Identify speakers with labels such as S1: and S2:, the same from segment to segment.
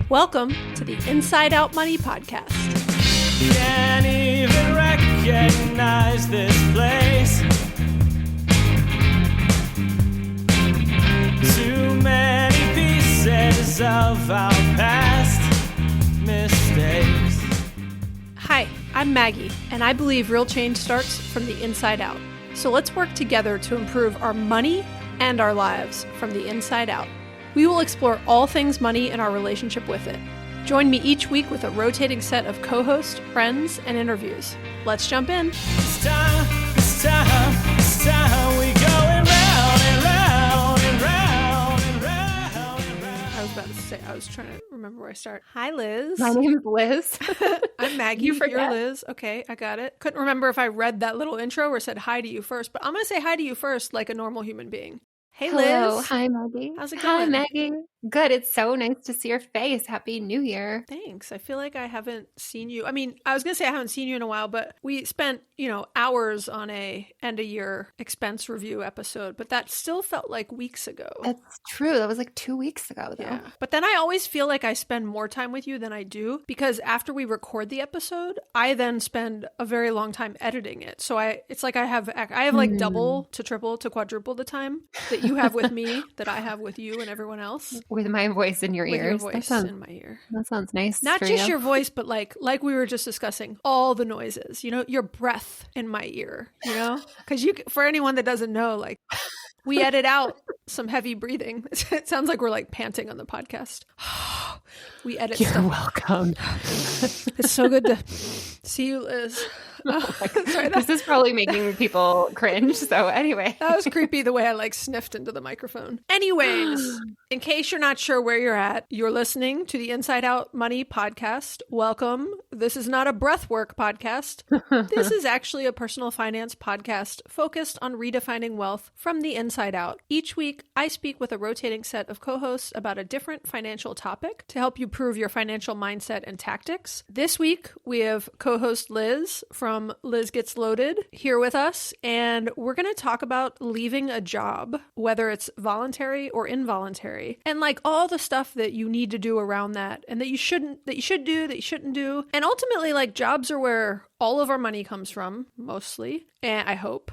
S1: Welcome to the Inside Out Money Podcast.
S2: Can't even recognize this place. Too many pieces of our past mistakes.
S1: Hi, I'm Maggie, and I believe real change starts from the inside out. So let's work together to improve our money and our lives from the inside out. We will explore all things money and our relationship with it. Join me each week with a rotating set of co-hosts, friends, and interviews. Let's jump in.
S2: It's time we going round and round and round and round and round.
S1: I was about to say, I was trying to remember where I start. Hi, Liz.
S3: My name is Liz.
S1: I'm Maggie.
S3: You forget.
S1: You're Liz. Okay, I got it. Couldn't remember if I read that little intro or said hi to you first, but I'm going to say hi to you first like a normal human being. Hey,
S3: Hello.
S1: Liz.
S3: Hi, Maggie.
S1: How's it
S3: Hi,
S1: going?
S3: Maggie. Good. It's so nice to see your face. Happy New Year.
S1: Thanks. I feel like I haven't seen you. I mean, I was going to say I haven't seen you in a while, but we spent, hours on a end of year expense review episode, but that still felt like weeks ago.
S3: That's true. That was like 2 weeks ago, though.
S1: Yeah. But then I always feel like I spend more time with you than I do because after we record the episode, I then spend a very long time editing it. So it's like I have like double to triple to quadruple the time that you have with me that I have with you and everyone else.
S3: With my voice in your
S1: With
S3: ears.
S1: your voice in my ear.
S3: That sounds nice.
S1: Not
S3: for
S1: just
S3: you.
S1: your voice, but like we were just discussing, all the noises, your breath in my ear, because for anyone that doesn't know, like we edit out some heavy breathing. It sounds like we're like panting on the podcast. We edit
S3: You're
S1: stuff.
S3: welcome.
S1: It's so good to see you, Liz. Sorry,
S3: This is probably making people cringe. So anyway.
S1: that was creepy the way I like sniffed into the microphone. Anyways, in case you're not sure where you're at, you're listening to the Inside Out Money Podcast. Welcome. This is not a breathwork podcast. This is actually a personal finance podcast focused on redefining wealth from the inside out. Each week, I speak with a rotating set of co-hosts about a different financial topic to help you improve your financial mindset and tactics. This week, we have co-host Liz from Liz Gets Loaded here with us, and we're going to talk about leaving a job, whether it's voluntary or involuntary, and like all the stuff that you need to do around that and that you should do, that you shouldn't do. And ultimately, like, jobs are where all of our money comes from, mostly. And I hope.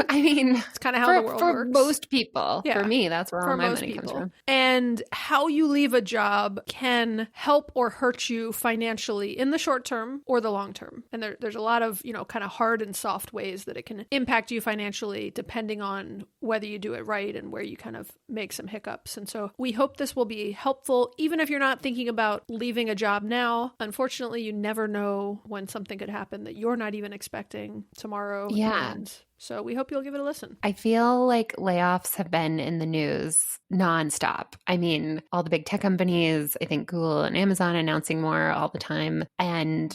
S3: I mean,
S1: It's kind of how the world
S3: for
S1: works.
S3: most people.
S1: Yeah.
S3: For me, that's where
S1: For
S3: all my
S1: most
S3: money comes
S1: people.
S3: from.
S1: And how you leave a job can help or hurt you financially in the short term or the long term. And there's a lot of, kind of hard and soft ways that it can impact you financially depending on whether you do it right and where you kind of make some hiccups. And so we hope this will be helpful, even if you're not thinking about leaving a job now. Unfortunately, you never know when something could happen that you're not even expecting tomorrow.
S3: Yeah.
S1: And so we hope you'll give it a listen.
S3: I feel like layoffs have been in the news nonstop. I mean, all the big tech companies, I think Google and Amazon announcing more all the time. And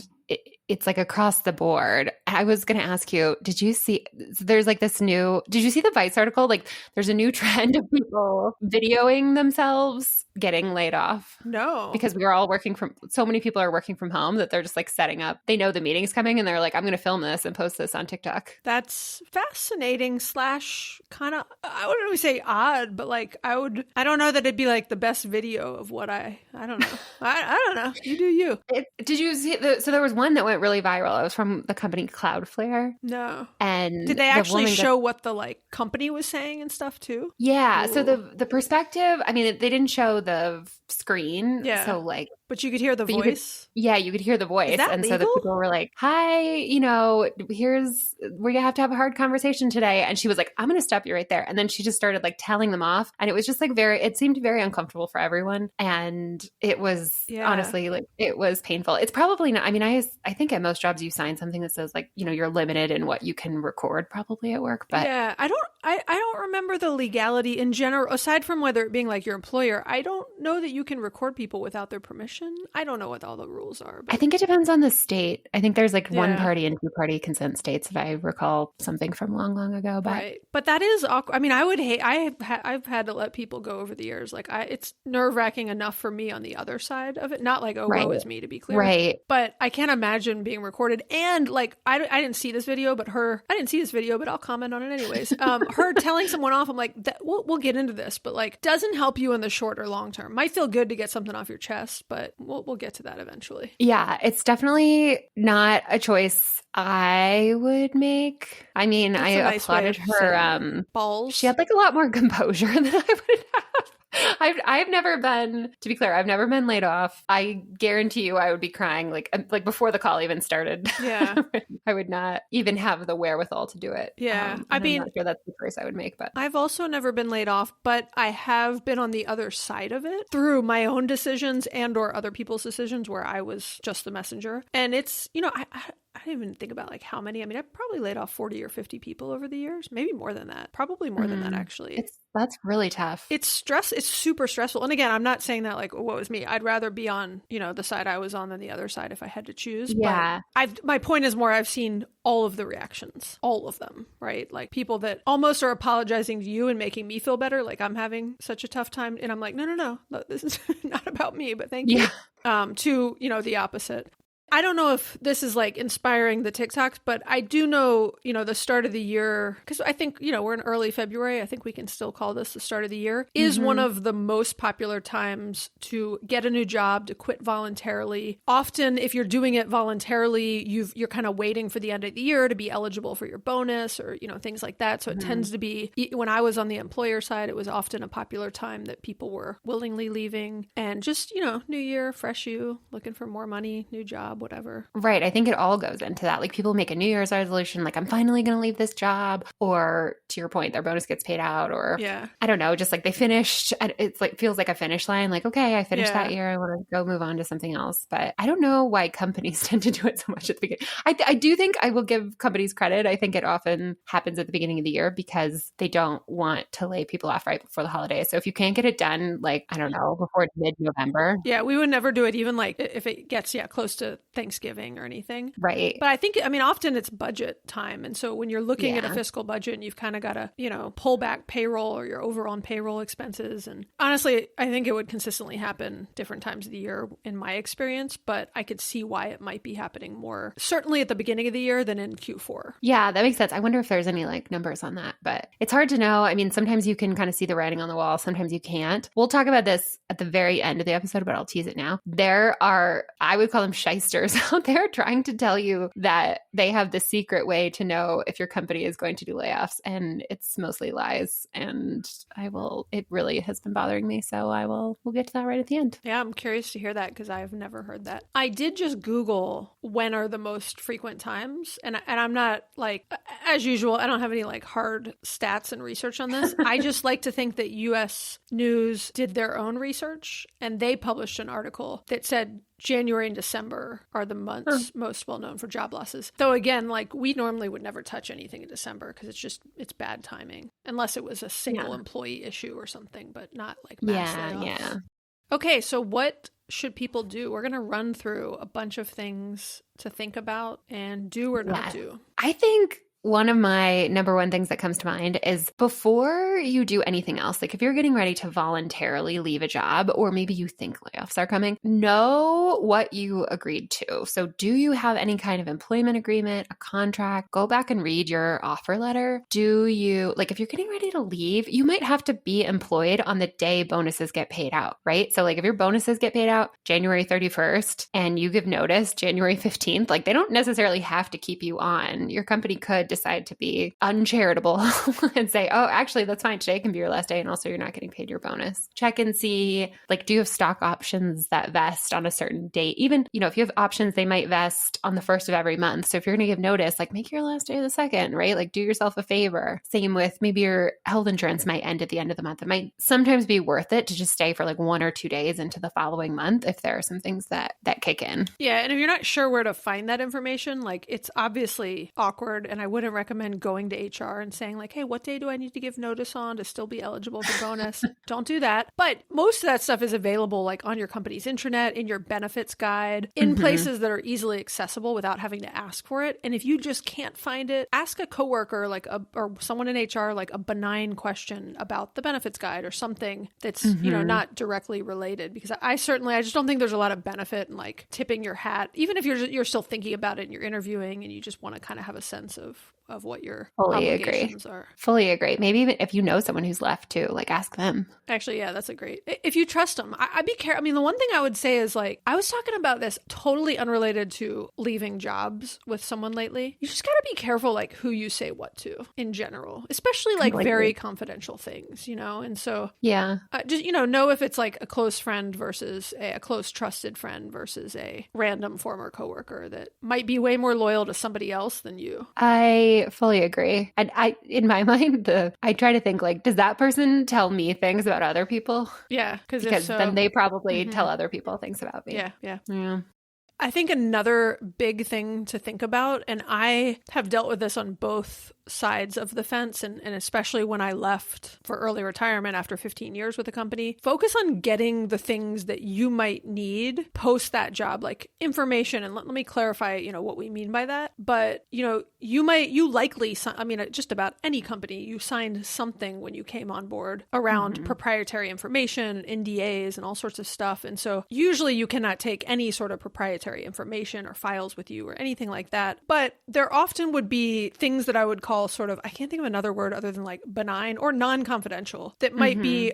S3: it's like across the board. I was going to ask you, did you see the Vice article? Like there's a new trend of people videoing themselves getting laid off.
S1: No.
S3: Because so many people are working from home that they're just like setting up. They know the meeting's coming and they're like, I'm going to film this and post this on TikTok.
S1: That's fascinating / kind of, I wouldn't really say odd, but like I don't know that it'd be like the best video of what I don't know. I don't know. You do you.
S3: Did you see so there was one that went really viral. It was from the company Cloudflare.
S1: No.
S3: And
S1: Did they
S3: the
S1: actually
S3: woman
S1: show what the like company was saying and stuff too?
S3: Yeah. So
S1: Ooh.
S3: the perspective, I mean, they didn't show the screen.
S1: Yeah.
S3: So like,
S1: But you could hear the
S3: But you could-
S1: voice.
S3: you could hear the voice.
S1: that
S3: And so the
S1: legal?
S3: people were like, hi, we're going to have a hard conversation today. And she was like, I'm going to stop you right there. And then she just started like telling them off. And it was just like it seemed very uncomfortable for everyone. And it was honestly like, it was painful. It's probably not, I mean, I think at most jobs you sign something that says like, you're limited in what you can record probably at work. But
S1: yeah, I don't remember the legality in general, aside from whether it being like your employer. I don't know that you can record people without their permission. I don't know what all the rules are. But
S3: I think it depends on the state. I think there's like
S1: Yeah.
S3: one party and two party consent states, if I recall something from long, long ago. But
S1: right. But that is awkward. I mean, I would hate, I've had to let people go over the years. Like it's nerve wracking enough for me on the other side of it. Not like, oh,
S3: Right.
S1: woe is me, to be clear.
S3: right.
S1: But I can't imagine being recorded. And like, I didn't see this video, but I'll comment on it anyways. Her telling someone off, I'm like, we'll get into this, but like, doesn't help you in the short or long term. Might feel good to get something off your chest, but but we'll get to that eventually.
S3: Yeah, it's definitely not a choice I would make. I mean,
S1: That's
S3: I
S1: a nice way
S3: applauded
S1: of saying
S3: her.
S1: it. Balls.
S3: She had like a lot more composure than I would have. I've never been, to be clear, I've never been laid off. I guarantee you I would be crying like before the call even started.
S1: Yeah.
S3: I would not even have the wherewithal to do it.
S1: Yeah.
S3: I
S1: mean,
S3: I'm not sure that's the choice I would make, but
S1: I've also never been laid off, but I have been on the other side of it through my own decisions and or other people's decisions where I was just the messenger. And it's, I didn't even think about like how many. I mean, I've probably laid off 40 or 50 people over the years, maybe more than that, probably more than that, actually.
S3: That's really tough.
S1: It's super stressful. And again, I'm not saying that like, what was me? I'd rather be on, the side I was on than the other side if I had to choose.
S3: Yeah.
S1: But my point is more, I've seen all of the reactions, all of them, right? Like people that almost are apologizing to you and making me feel better. Like I'm having such a tough time. And I'm like, no, this is not about me, but thank you. To, the opposite. I don't know if this is like inspiring the TikToks, but I do know, the start of the year, because I think, we're in early February. I think we can still call this the start of the year, is one of the most popular times to get a new job, to quit voluntarily. Often, if you're doing it voluntarily, you're kind of waiting for the end of the year to be eligible for your bonus or, things like that. So it tends to be, when I was on the employer side, it was often a popular time that people were willingly leaving and just, new year, fresh you, looking for more money, new job, whatever.
S3: Right. I think it all goes into that. Like people make a New Year's resolution, like I'm finally going to leave this job, or to your point, their bonus gets paid out, or I don't know, just like they finished. It's like feels like a finish line. Like, okay, I finished that year. I want to go move on to something else. But I don't know why companies tend to do it so much at the beginning. I do think I will give companies credit. I think it often happens at the beginning of the year because they don't want to lay people off right before the holidays. So if you can't get it done, like, I don't know, before mid-November.
S1: Yeah, we would never do it even like if it gets, close to Thanksgiving or anything.
S3: Right.
S1: But I think, often it's budget time. And so when you're looking at a fiscal budget and you've kind of got to, pull back payroll or your overall payroll expenses. And honestly, I think it would consistently happen different times of the year in my experience, but I could see why it might be happening more, certainly at the beginning of the year than in Q4.
S3: Yeah, that makes sense. I wonder if there's any like numbers on that, but it's hard to know. I mean, sometimes you can kind of see the writing on the wall. Sometimes you can't. We'll talk about this at the very end of the episode, but I'll tease it now. There are, I would call them shysters out there trying to tell you that they have the secret way to know if your company is going to do layoffs, and it's mostly lies. And it really has been bothering me. So we'll get to that right at the end.
S1: Yeah, I'm curious to hear that because I've never heard that. I did just Google when are the most frequent times. And I'm not like, as usual, I don't have any like hard stats and research on this. I just like to think that US News did their own research and they published an article that said January and December are the months most well known for job losses. Though again, like we normally would never touch anything in December because it's bad timing unless it was a single employee issue or something, but not like mass layoffs. Yeah. Okay, so what should people do? We're going to run through a bunch of things to think about and do or not do.
S3: I think one of my number one things that comes to mind is before you do anything else, like if you're getting ready to voluntarily leave a job, or maybe you think layoffs are coming, know what you agreed to. So do you have any kind of employment agreement, a contract? Go back and read your offer letter. Do you, like if you're getting ready to leave, you might have to be employed on the day bonuses get paid out, right? So like if your bonuses get paid out January 31st and you give notice January 15th, like they don't necessarily have to keep you on. Your company could decide to be uncharitable and say, oh, actually, that's fine. Today can be your last day. And also you're not getting paid your bonus. Check and see, like, do you have stock options that vest on a certain date? Even, if you have options, they might vest on the first of every month. So if you're going to give notice, like make your last day the second, right? Like do yourself a favor. Same with maybe your health insurance might end at the end of the month. It might sometimes be worth it to just stay for like 1 or 2 days into the following month if there are some things that kick in.
S1: Yeah. And if you're not sure where to find that information, like it's obviously awkward and I wouldn't recommend going to HR and saying like, hey, what day do I need to give notice on to still be eligible for bonus? Don't do that. But most of that stuff is available like on your company's intranet, in your benefits guide, in places that are easily accessible without having to ask for it. And if you just can't find it, ask a coworker or someone in HR like a benign question about the benefits guide or something that's, not directly related. Because I just don't think there's a lot of benefit in like tipping your hat, even if you're still thinking about it and you're interviewing and you just want to kind of have a sense of of what your
S3: Fully agree.
S1: obligations are.
S3: Fully agree. Maybe even if you know someone who's left too, like ask them.
S1: Actually, yeah, that's a great. If you trust them, I'd be careful. I mean, the one thing I would say is like, I was talking about this totally unrelated to leaving jobs with someone lately. You just got to be careful, like who you say what to in general, especially like
S3: Completely.
S1: very confidential things, you know? And so
S3: Yeah.
S1: just, you know if it's like a close friend versus a close trusted friend versus a random former coworker that might be way more loyal to somebody else than you.
S3: I fully agree. And in my mind, I try to think like, does that person tell me things about other people?
S1: Yeah. Because
S3: Then they probably
S1: Mhm.
S3: tell other people things about me.
S1: Yeah. Yeah.
S3: Yeah.
S1: I think another big thing to think about, and I have dealt with this on both sides of the fence, and especially when I left for early retirement after 15 years with a company, focus on getting the things that you might need post that job, like information. And let me clarify, what we mean by that. But, you likely, just about any company, you signed something when you came on board around proprietary information, NDAs, and all sorts of stuff. And so usually you cannot take any sort of proprietary information or files with you or anything like that. But there often would be things that I would call sort of, I can't think of another word other than like benign or non-confidential that might be,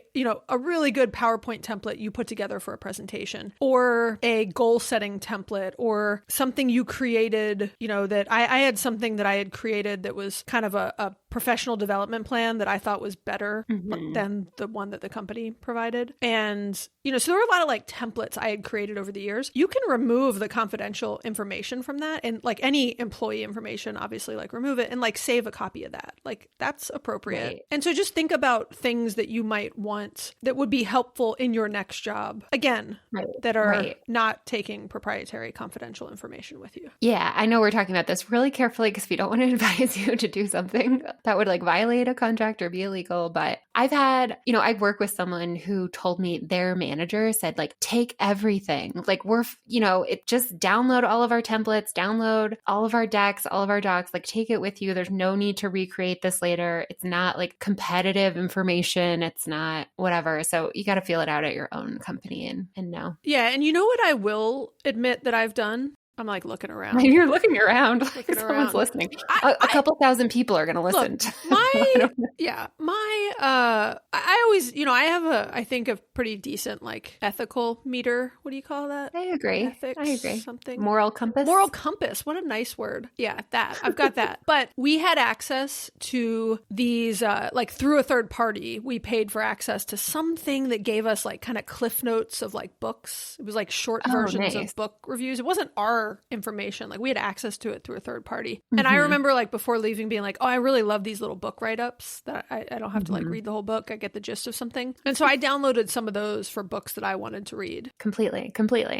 S1: a really good PowerPoint template you put together for a presentation, or a goal setting template, or something you created, that I had something that I had created that was kind of a professional development plan that I thought was better than the one that the company provided. And, so there were a lot of like templates I had created over the years. You can remove the confidential information from that, and like any employee information, obviously, like remove it and like save a copy of that. Like that's appropriate.
S3: Right.
S1: And so just think about things that you might want that would be helpful in your next job. Again, that are not taking proprietary confidential information with you.
S3: Yeah, I know we're talking about this really carefully because we don't want to advise you to do something that would like violate a contract or be illegal. But I've had, I work with someone who told me their manager said like, take everything. Like it just download all of our templates, download all of our decks, all of our docs, like take it with you. There's no need to recreate this later. It's not like competitive information. It's not whatever. So you got to feel it out at your own company and know.
S1: Yeah. And you know what I will admit that I've done? I'm like looking around.
S3: You're looking around.
S1: Looking
S3: Someone's
S1: around.
S3: listening. A couple thousand people are going to listen.
S1: I always, I have I think a pretty decent like ethical meter. What do you call that?
S3: I agree.
S1: Ethics,
S3: I agree.
S1: something.
S3: Moral compass.
S1: Moral compass. What a nice word. Yeah, that. I've got that. But we had access to these, like through a third party, we paid for access to something that gave us like kind of cliff notes of like books. It was like short versions of book reviews. It wasn't our information. Like we had access to it through a third party. And I remember like before leaving being like, oh, I really love these little book write-ups that I don't have to like read the whole book. I get the gist of something. And so I downloaded some of those for books that I wanted to read.
S3: Completely.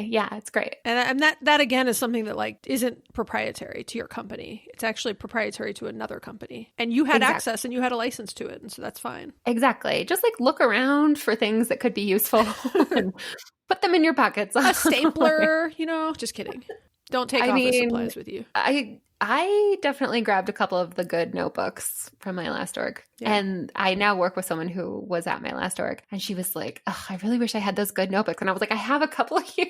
S3: Yeah, it's great.
S1: And that again is something that like isn't proprietary to your company. It's actually proprietary to another company. And you had access and you had a license to it. And so that's fine.
S3: Exactly. Just like look around for things that could be useful and put them in your pockets.
S1: A stapler, just kidding. Don't take office supplies with you.
S3: I definitely grabbed a couple of the good notebooks from my last org. Yeah. And I now work with someone who was at my last org. And she was like, oh, I really wish I had those good notebooks. And I was like, I have a couple here.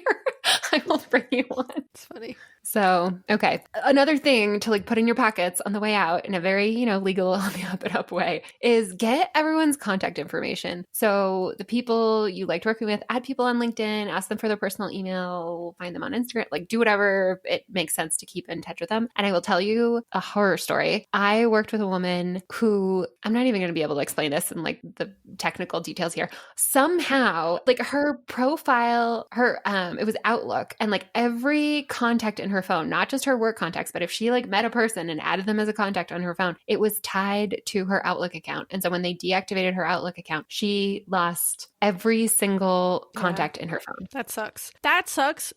S3: I will bring you one.
S1: It's funny.
S3: So, okay. Another thing to like put in your pockets on the way out in a very, legal on the up and up way is get everyone's contact information. So the people you liked working with, add people on LinkedIn, ask them for their personal email, find them on Instagram, like do whatever it makes sense to keep in touch with them. And I will tell you a horror story. I worked with a woman who, I'm not even going to be able to explain this in like the technical details here. Somehow, like her profile, it was Outlook, and like every contact in her phone, not just her work contacts, but if she like met a person and added them as a contact on her phone, it was tied to her Outlook account. And so when they deactivated her Outlook account, she lost every single contact in her phone.
S1: That sucks.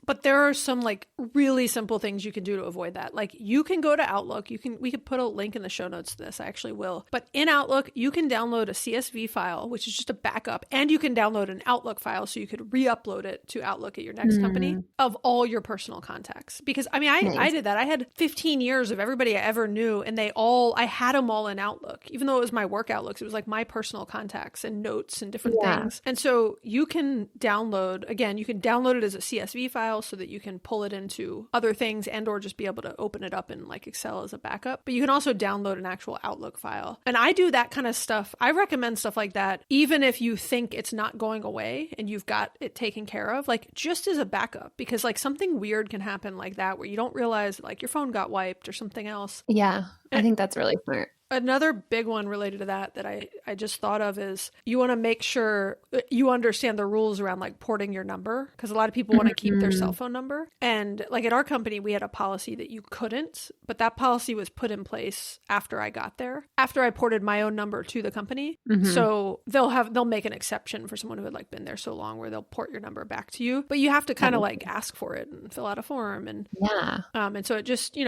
S1: But there are some like really simple things you can do to avoid that. Like you can go to Outlook. We could put a link in the show notes to this. I actually will. But in Outlook, you can download a CSV file, which is just a backup, and you can download an Outlook file so you could re-upload it to Outlook at your next company of all your personal contacts. Because because I mean, I did that. I had 15 years of everybody I ever knew, and I had them all in Outlook, even though it was my work Outlooks. It was like my personal contacts and notes and different things. And so you can download it as a CSV file so that you can pull it into other things and or just be able to open it up in like Excel as a backup. But you can also download an actual Outlook file. And I do that kind of stuff. I recommend stuff like that, even if you think it's not going away and you've got it taken care of, like just as a backup, because like something weird can happen like that where you don't realize like your phone got wiped or something else.
S3: Yeah, I think that's really smart.
S1: Another big one related to that I just thought of is you want to make sure you understand the rules around like porting your number, because a lot of people want to keep their cell phone number. And like at our company, we had a policy that you couldn't, but that policy was put in place after I got there, after I ported my own number to the company. So they'll make an exception for someone who had like been there so long where they'll port your number back to you, but you have to kind of like ask for it and fill out a form. And and so it just,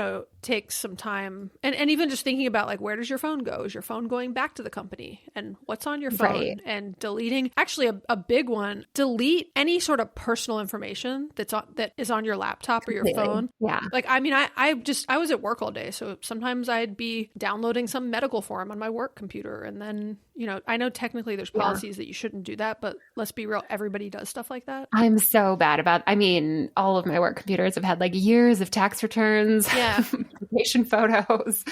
S1: takes some time. And even just thinking about like, where does your phone go? Is your phone going back to the company? And what's on your phone? And deleting, actually a big one, delete any sort of personal information that is on your laptop or your phone. Yeah. Like, I mean, I was at work all day. So sometimes I'd be downloading some medical form on my work computer. And then, I know technically there's policies that you shouldn't do that, but let's be real. Everybody does stuff like that.
S3: I'm so bad about, all of my work computers have had like years of tax returns, vacation photos.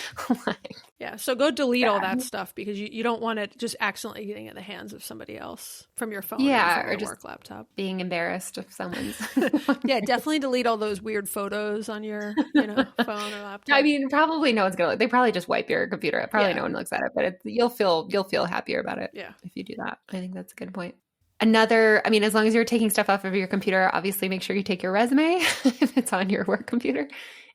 S1: So go delete all that stuff, because you don't want it just accidentally getting in the hands of somebody else from your phone or your work laptop.
S3: Being embarrassed of someone's.
S1: Definitely delete all those weird photos on your phone or laptop.
S3: I mean, probably no one's going to, they probably just wipe your computer. Probably no one looks at it, but you'll feel happier about it if you do that. I think that's a good point. Another, as long as you're taking stuff off of your computer, obviously make sure you take your resume if it's on your work computer.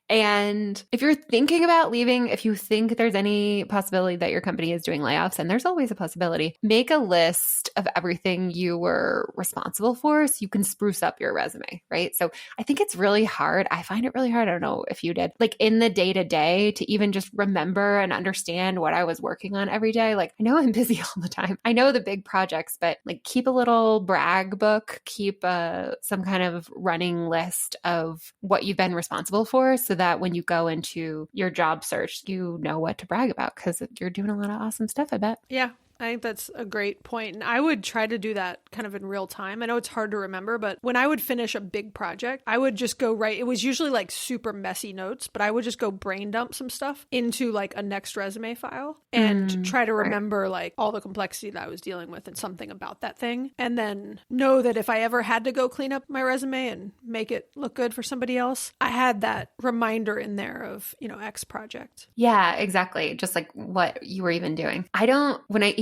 S3: And if you're thinking about leaving, if you think there's any possibility that your company is doing layoffs, and there's always a possibility, make a list of everything you were responsible for so you can spruce up your resume, right? So I think it's really hard. I find it really hard. I don't know if you did, like in the day-to-day, to even just remember and understand what I was working on every day. Like, I know I'm busy all the time. I know the big projects, but like keep a little brag book, keep some kind of running list of what you've been responsible for, so that when you go into your job search, you know what to brag about, because you're doing a lot of awesome stuff, I bet.
S1: Yeah. I think that's a great point. And I would try to do that kind of in real time. I know it's hard to remember, but when I would finish a big project, I would just go it was usually like super messy notes, but I would just go brain dump some stuff into like a next resume file and try to remember like all the complexity that I was dealing with and something about that thing. And then know that if I ever had to go clean up my resume and make it look good for somebody else, I had that reminder in there of, X project.
S3: Yeah, exactly. Just like what you were even doing.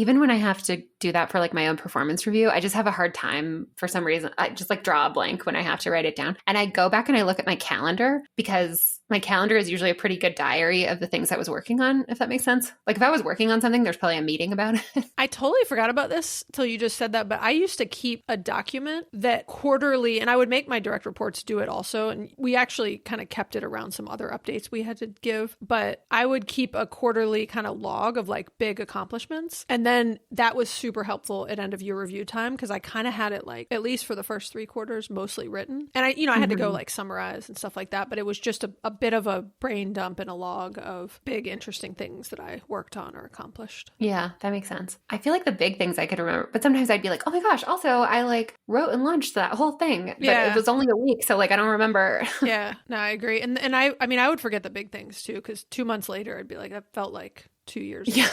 S3: Even when I have to do that for like my own performance review, I just have a hard time for some reason. I just like draw a blank when I have to write it down. And I go back and I look at my calendar, because my calendar is usually a pretty good diary of the things I was working on, if that makes sense. Like if I was working on something, there's probably a meeting about it.
S1: I totally forgot about this till you just said that, but I used to keep a document that quarterly, and I would make my direct reports do it also. And we actually kind of kept it around some other updates we had to give, but I would keep a quarterly kind of log of like big accomplishments. And then that was super helpful at end of year review time, because I kind of had it like, at least for the first 3 quarters, mostly written. And I had to go like summarize and stuff like that, but it was just a bit of a brain dump and a log of big, interesting things that I worked on or accomplished.
S3: Yeah, that makes sense. I feel like the big things I could remember, but sometimes I'd be like, oh my gosh, also I like wrote and launched that whole thing, but it was only a week. So like, I don't remember.
S1: Yeah, no, I agree. And I would forget the big things too, because 2 months later, I'd be like, that felt like 2 years ago.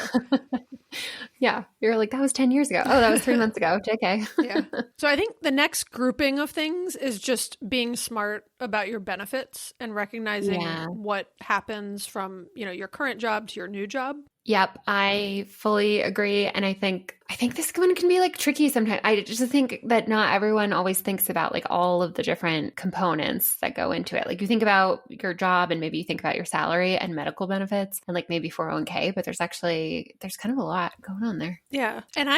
S3: Yeah. You're like, that was 10 years ago. Oh, that was 3 months ago. JK.
S1: Yeah. So I think the next grouping of things is just being smart about your benefits and recognizing what happens from, your current job to your new job.
S3: Yep, I fully agree. And I think this one can be like tricky sometimes. I just think that not everyone always thinks about like all of the different components that go into it. Like you think about your job, and maybe you think about your salary and medical benefits and like maybe 401k, but there's kind of a lot going on there.
S1: Yeah. And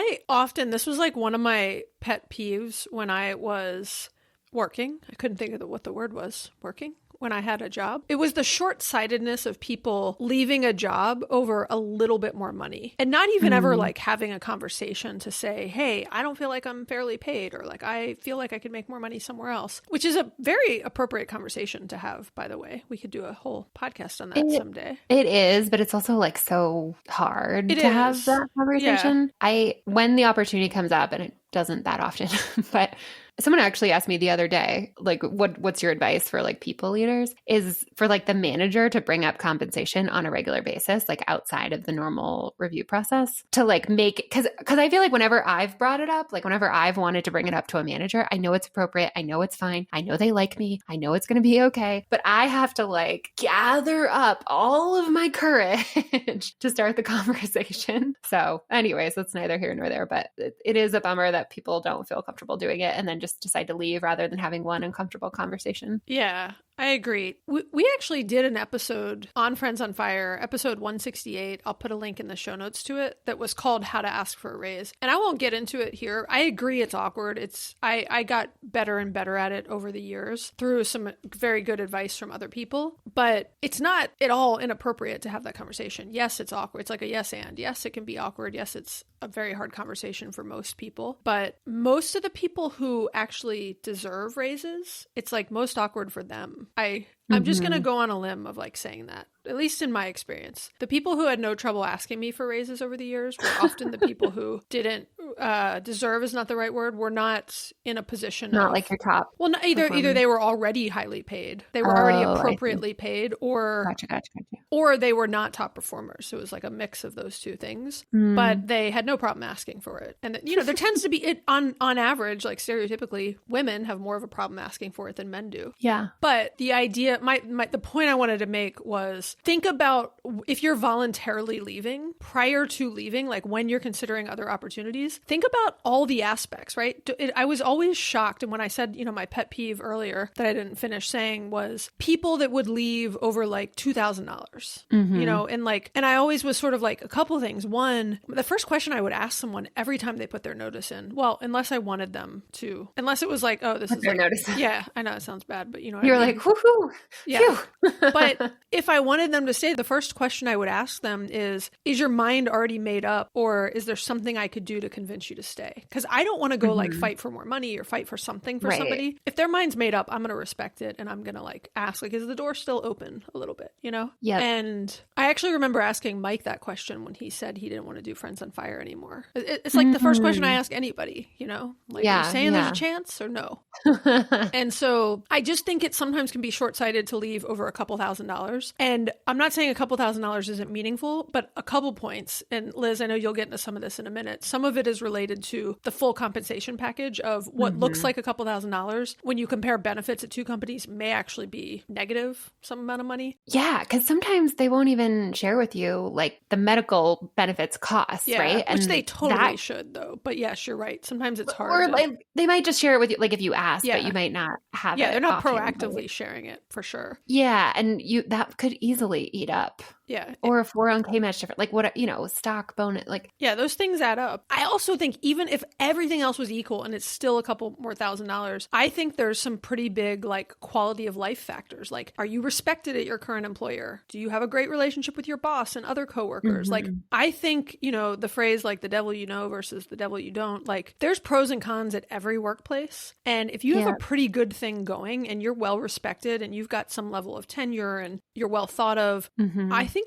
S1: this was like one of my pet peeves when I was working. I couldn't think of what the word was. Working? when I had a job. It was the short-sightedness of people leaving a job over a little bit more money and not even ever like having a conversation to say, hey, I don't feel like I'm fairly paid, or like I feel like I could make more money somewhere else, which is a very appropriate conversation to have, by the way. We could do a whole podcast on that someday.
S3: It is, but it's also like so hard
S1: It
S3: to have
S1: is.
S3: that conversation. When the opportunity comes up, and it doesn't that often, but someone actually asked me the other day, like, what's your advice for like people leaders, is for like the manager to bring up compensation on a regular basis, like outside of the normal review process, to like make, because I feel like whenever I've brought it up, like whenever I've wanted to bring it up to a manager, I know it's appropriate. I know it's fine. I know they like me. I know it's going to be okay. But I have to like gather up all of my courage to start the conversation. So anyways, that's neither here nor there, but it is a bummer that people don't feel comfortable doing it and then just decide to leave rather than having one uncomfortable conversation.
S1: Yeah, I agree. We actually did an episode on Friends on Fire, episode 168. I'll put a link in the show notes to it, that was called How to Ask for a Raise. And I won't get into it here. I agree it's awkward. I got better and better at it over the years through some very good advice from other people, but it's not at all inappropriate to have that conversation. Yes, it's awkward. It's like a yes and. Yes, it can be awkward. Yes, it's a very hard conversation for most people. But most of the people who actually deserve raises, it's like most awkward for them. I'm just going to go on a limb of like saying that, at least in my experience. The people who had no trouble asking me for raises over the years were often the people who didn't deserve is not the right word. Were not in a position
S3: Not
S1: of,
S3: like your top.
S1: well, either they were already highly paid, they were already appropriately paid, or
S3: Gotcha.
S1: or they were not top performers. So it was like a mix of those two things, but they had no problem asking for it. And you know, there tends to be it on average, like stereotypically, women have more of a problem asking for it than men do.
S3: Yeah.
S1: But the idea, the point I wanted to make was, think about if you're voluntarily leaving, prior to leaving, like when you're considering other opportunities, think about all the aspects, right? I was always shocked. And when I said, you know, my pet peeve earlier that I didn't finish saying was people that would leave over like $2,000, you know, and I always was sort of like a couple things. One, the first question I would ask someone every time they put their notice in, well, unless I wanted them to, unless it was like, oh, this is
S3: their
S1: like,
S3: notice in.
S1: Yeah, I know it sounds bad, but you know what
S3: You're
S1: I mean?
S3: like, woohoo.
S1: Yeah.
S3: Phew.
S1: But if I wanted them to stay, the first question I would ask them is your mind already made up, or is there something I could do to convince you to stay? Because I don't want to go like fight for more money or fight for something for somebody. If their mind's made up, I'm going to respect it. And I'm going to like ask, like, is the door still open a little bit, you know?
S3: Yep.
S1: And I actually remember asking Mike that question when he said he didn't want to do Friends on Fire anymore. It's like the first question I ask anybody, you know? Like, are you saying there's a chance or no? And so I just think it sometimes can be short-sighted to leave over a couple $1,000s. And I'm not saying a couple $1,000s isn't meaningful, but a couple points. And Liz, I know you'll get into some of this in a minute. Some of it is related to the full compensation package of what looks like a couple $1,000s when you compare benefits at two companies may actually be negative some amount of money.
S3: Yeah, because sometimes they won't even share with you like the medical benefits costs, right?
S1: Which they totally should, though. But yes, you're right. Sometimes it's hard.
S3: Or like they might just share it with you, like if you ask, but you might not have it.
S1: Yeah, they're not
S3: offhand,
S1: proactively
S3: right?
S1: sharing it for sure.
S3: Yeah, and that could easily eat up.
S1: Yeah.
S3: Or a 401k match different, like what, you know, stock bonus, like.
S1: Yeah, those things add up. I also think even if everything else was equal and it's still a couple more $1,000s, I think there's some pretty big like quality of life factors. Like, are you respected at your current employer? Do you have a great relationship with your boss and other coworkers? Like, I think, you know, the phrase like the devil you know versus the devil you don't, like there's pros and cons at every workplace. And if you have a pretty good thing going and you're well respected and you've got some level of tenure and you're well thought of, I think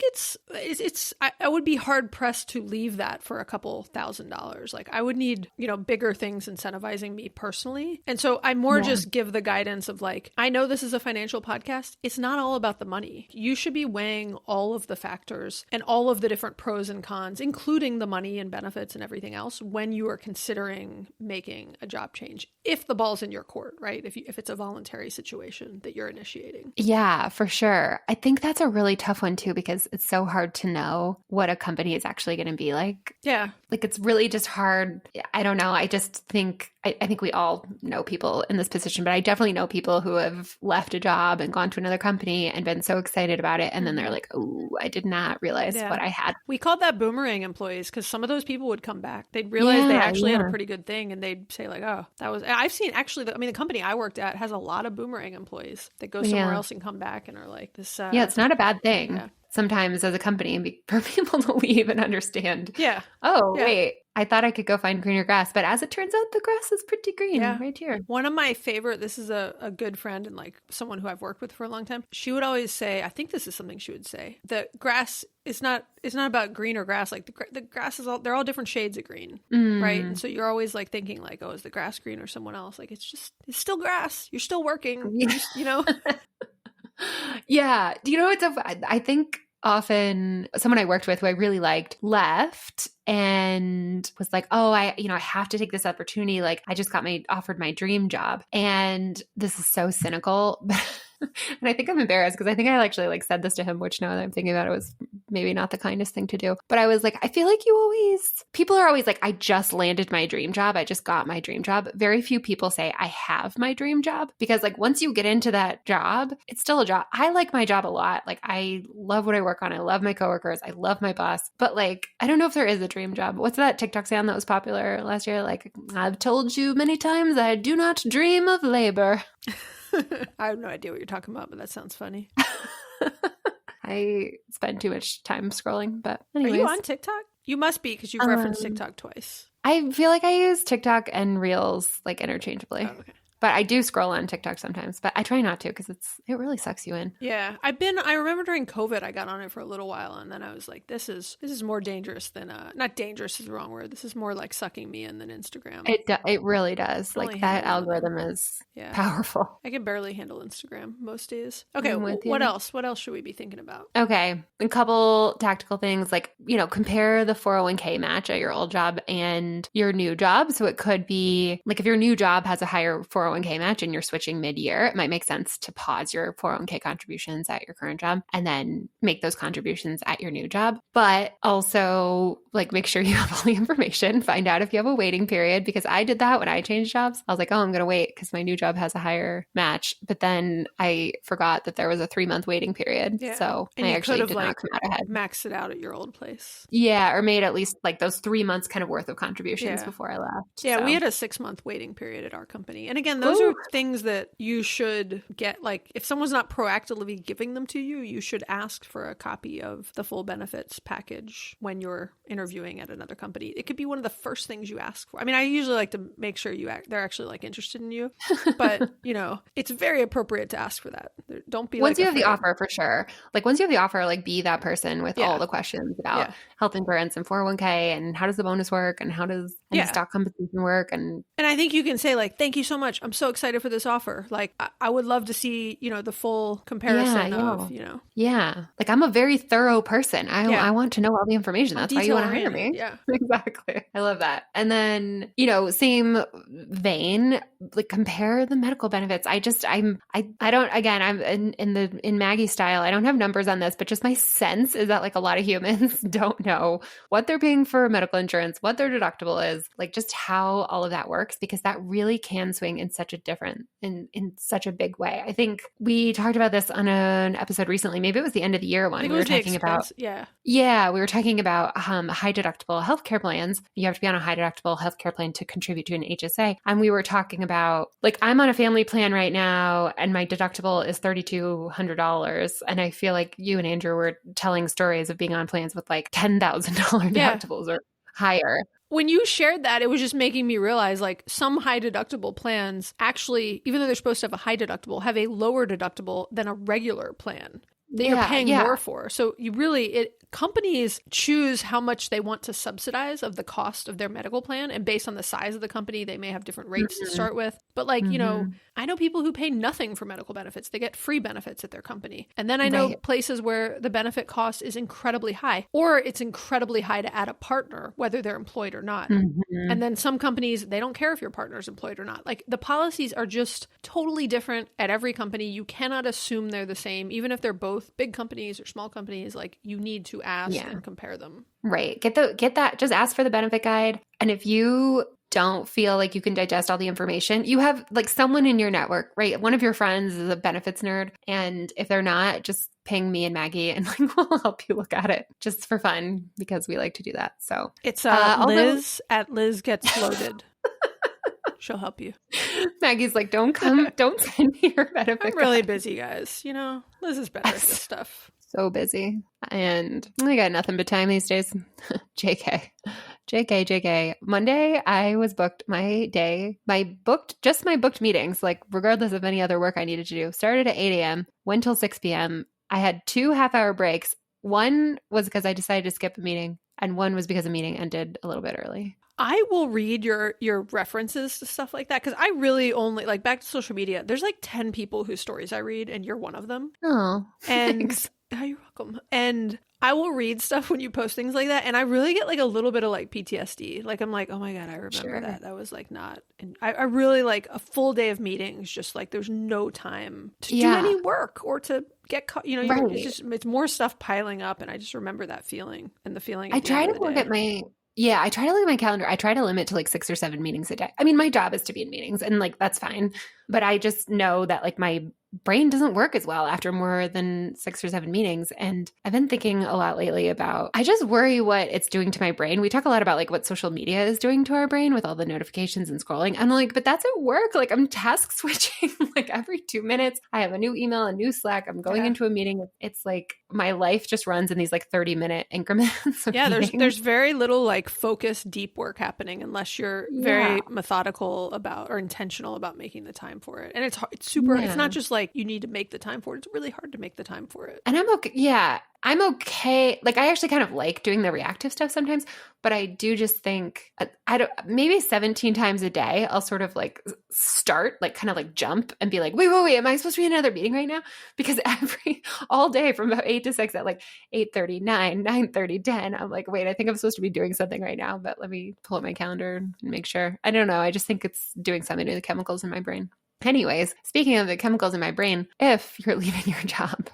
S1: I would be hard pressed to leave that for a couple $1,000s. Like I would need, you know, bigger things incentivizing me personally. And so I more just give the guidance of like, I know this is a financial podcast. It's not all about the money. You should be weighing all of the factors and all of the different pros and cons, including the money and benefits and everything else when you are considering making a job change. If the ball's in your court, right? If it's a voluntary situation that you're initiating.
S3: Yeah, for sure. I think that's a really tough one too, because is. It's so hard to know what a company is actually going to be like.
S1: Yeah.
S3: Like, it's really just hard. I don't know. I just think, I think we all know people in this position, but I definitely know people who have left a job and gone to another company and been so excited about it. And then they're like, oh, I did not realize what I had.
S1: We called that boomerang employees because some of those people would come back. They'd realize they actually had a pretty good thing and they'd say like, oh, that was, I've seen actually, the company I worked at has a lot of boomerang employees that go somewhere else and come back and are like this.
S3: Yeah, it's not a bad thing. Sometimes as a company for people to leave and understand.
S1: Yeah.
S3: Oh, wait, I thought I could go find greener grass, but as it turns out, the grass is pretty green right here.
S1: One of my favorite, this is a good friend and like someone who I've worked with for a long time. She would always say, I think this is something she would say, the grass is not about green or grass. Like the grass is they're all different shades of green, right? And so you're always like thinking like, oh, is the grass green or someone else? Like it's still grass. You're still working, you know?
S3: Yeah. Do you know what's I think often someone I worked with who I really liked left and was like, oh, I have to take this opportunity. Like I just got offered my dream job. And this is so cynical, and I think I'm embarrassed because I think I actually like said this to him, which now that I'm thinking about it was maybe not the kindest thing to do. But I was like, I feel like people are always like, I just landed my dream job. I just got my dream job. Very few people say I have my dream job because like once you get into that job, it's still a job. I like my job a lot. Like I love what I work on. I love my coworkers. I love my boss. But like, I don't know if there is a dream job. What's that TikTok sound that was popular last year? Like, I've told you many times I do not dream of labor.
S1: I have no idea what you're talking about, but that sounds funny.
S3: I spend too much time scrolling, but anyways.
S1: Are you on TikTok? You must be because you've referenced TikTok twice.
S3: I feel like I use TikTok and Reels like interchangeably.
S1: Oh, okay.
S3: But I do scroll on TikTok sometimes, but I try not to because it really sucks you in.
S1: Yeah. I remember during COVID, I got on it for a little while and then I was like, this is more dangerous than, not dangerous is the wrong word. This is more like sucking me in than Instagram.
S3: It really does. Like that algorithm is powerful.
S1: I can barely handle Instagram most days. Okay. What else? What else should we be thinking about?
S3: Okay. A couple tactical things like, compare the 401k match at your old job and your new job. So it could be like if your new job has a higher 401k match and you're switching mid-year, it might make sense to pause your 401k contributions at your current job and then make those contributions at your new job. But also like make sure you have all the information, find out if you have a waiting period, because I did that when I changed jobs. I was like, oh, I'm going to wait because my new job has a higher match. But then I forgot that there was a 3-month waiting period. Yeah. So and I actually did not come out ahead.
S1: Maxed it out at your old place.
S3: Yeah. Or made at least like those 3 months kind of worth of contributions before I left.
S1: Yeah. So. We had a 6-month waiting period at our company. And again, those are things that you should get. Like if someone's not proactively giving them to you, you should ask for a copy of the full benefits package when you're interviewing at another company. It could be one of the first things you ask for. I mean, I usually like to make sure they're actually like interested in you, but it's very appropriate to ask for that. Don't be
S3: once you have the offer for sure. Like once you have the offer, like be that person with all the questions about health insurance and 401k and how does the bonus work and how does stock compensation work. And
S1: I think you can say like, thank you so much. I'm so excited for this offer. Like I would love to see, the full comparison of.
S3: Yeah. Like I'm a very thorough person. I want to know all the information. That's why you want to hire me.
S1: Yeah.
S3: Exactly. I love that. And then, same vein, like compare the medical benefits. I don't, again, I'm in Maggie style. I don't have numbers on this, but just my sense is that like a lot of humans don't know what they're paying for medical insurance, what their deductible is, like just how all of that works, because that really can swing in such a big way. I think we talked about this on an episode recently. Maybe it was the end of the year one. We were talking about, we were talking about high deductible healthcare plans. You have to be on a high deductible healthcare plan to contribute to an HSA. And we were talking about like, I'm on a family plan right now and my deductible is $3,200. And I feel like you and Andrew were telling stories of being on plans with like $10,000 deductibles or higher.
S1: When you shared that, it was just making me realize like some high deductible plans actually, even though they're supposed to have a high deductible, have a lower deductible than a regular plan that you're paying more for. So companies choose how much they want to subsidize of the cost of their medical plan. And based on the size of the company, they may have different rates to start with. But like, I know people who pay nothing for medical benefits. They get free benefits at their company. And then I know places where the benefit cost is incredibly high, or it's incredibly high to add a partner, whether they're employed or not. And then some companies, they don't care if your partner's employed or not. Like the policies are just totally different at every company. You cannot assume they're the same, even if they're both both big companies or small companies, like you need to ask
S3: Yeah.
S1: and compare them.
S3: Right. Get that. Just ask for the benefit guide. And if you don't feel like you can digest all the information, you have like someone in your network, right? One of your friends is a benefits nerd. And if they're not, just ping me and Maggie and like we'll help you look at it just for fun because we like to do that. So
S1: It's
S3: although-
S1: Liz at Liz Gets Loaded. She'll help you.
S3: Maggie's like, don't send me your benefit
S1: I'm really
S3: guide.
S1: busy, guys. You know, Liz is better at this stuff.
S3: So busy. And I got nothing but time these days. JK. Monday, I was booked my day. My booked meetings, like regardless of any other work I needed to do, started at 8 a.m., went till 6 p.m. I had 2 half-hour breaks. One was because I decided to skip a meeting, and one was because a meeting ended a little bit early.
S1: I will read your references to stuff like that because I really only like back to social media. There's like 10 people whose stories I read, and you're one of them.
S3: Oh,
S1: And
S3: thanks.
S1: oh, you're welcome. And I will read stuff when you post things like that, and I really get like a little bit of like PTSD. Like I'm like, oh my god, I remember
S3: Sure.
S1: that. That was like not. And I really like a full day of meetings. Just like there's no time to do
S3: Yeah.
S1: any work or to get caught. You know,
S3: Right.
S1: it's more stuff piling up, and I just remember that feeling and the feeling.
S3: I
S1: at the
S3: try
S1: end
S3: to
S1: of the
S3: look
S1: day.
S3: at I try to look at my calendar. I try to limit to like 6 or 7 meetings a day. I mean, my job is to be in meetings and like that's fine. But I just know that like my brain doesn't work as well after more than 6 or 7 meetings. And I've been thinking a lot lately about, I just worry what it's doing to my brain. We talk a lot about like what social media is doing to our brain with all the notifications and scrolling. I'm like, but that's at work. Like I'm task switching like every 2 minutes. I have a new email, a new Slack. I'm going
S1: Yeah.
S3: into a meeting. It's like my life just runs in these like 30-minute increments. Of
S1: Yeah,
S3: meetings.
S1: there's very little like focused deep work happening unless you're very
S3: Yeah.
S1: methodical about or intentional about making the time for it. And it's hard, it's super. It's
S3: Yeah.
S1: not just like you need to make the time for it. It's really hard to make the time for it.
S3: And I'm okay. Yeah, I'm okay. Like I actually kind of like doing the reactive stuff sometimes, but I do just think I don't. Maybe 17 times a day, I'll sort of like start, like kind of like jump and be like, wait, am I supposed to be in another meeting right now? Because all day from about 8 to 6 at like 8:30, 9, 9:30, 10, I'm like, wait, I think I'm supposed to be doing something right now, but let me pull up my calendar and make sure. I don't know. I just think it's doing something to the chemicals in my brain. Anyways, speaking of the chemicals in my brain, if you're leaving your job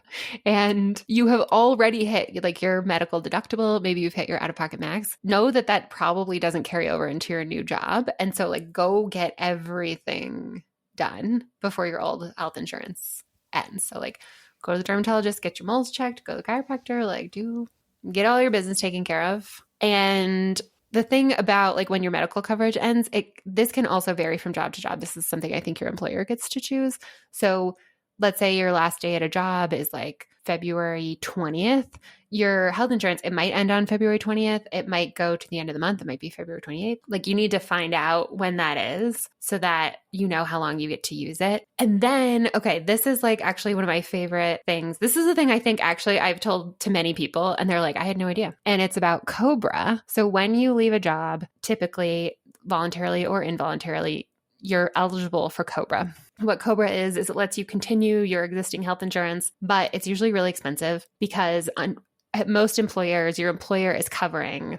S3: and you have already hit like your medical deductible, maybe you've hit your out-of-pocket max, know that that probably doesn't carry over into your new job. And so like go get everything done before your old health insurance ends. So like go to the dermatologist, get your moles checked, go to the chiropractor, like get all your business taken care of. And the thing about like when your medical coverage ends, this can also vary from job to job. This is something I think your employer gets to choose. So let's say your last day at a job is like February 20th. Your health insurance, it might end on February 20th. It might go to the end of the month. It might be February 28th. Like you need to find out when that is so that you know how long you get to use it. And then, okay, this is like actually one of my favorite things. This is the thing I think actually I've told to many people and they're like, I had no idea. And it's about COBRA. So when you leave a job, typically voluntarily or involuntarily, you're eligible for COBRA. What COBRA is it lets you continue your existing health insurance, but it's usually really expensive because at most employers, your employer is covering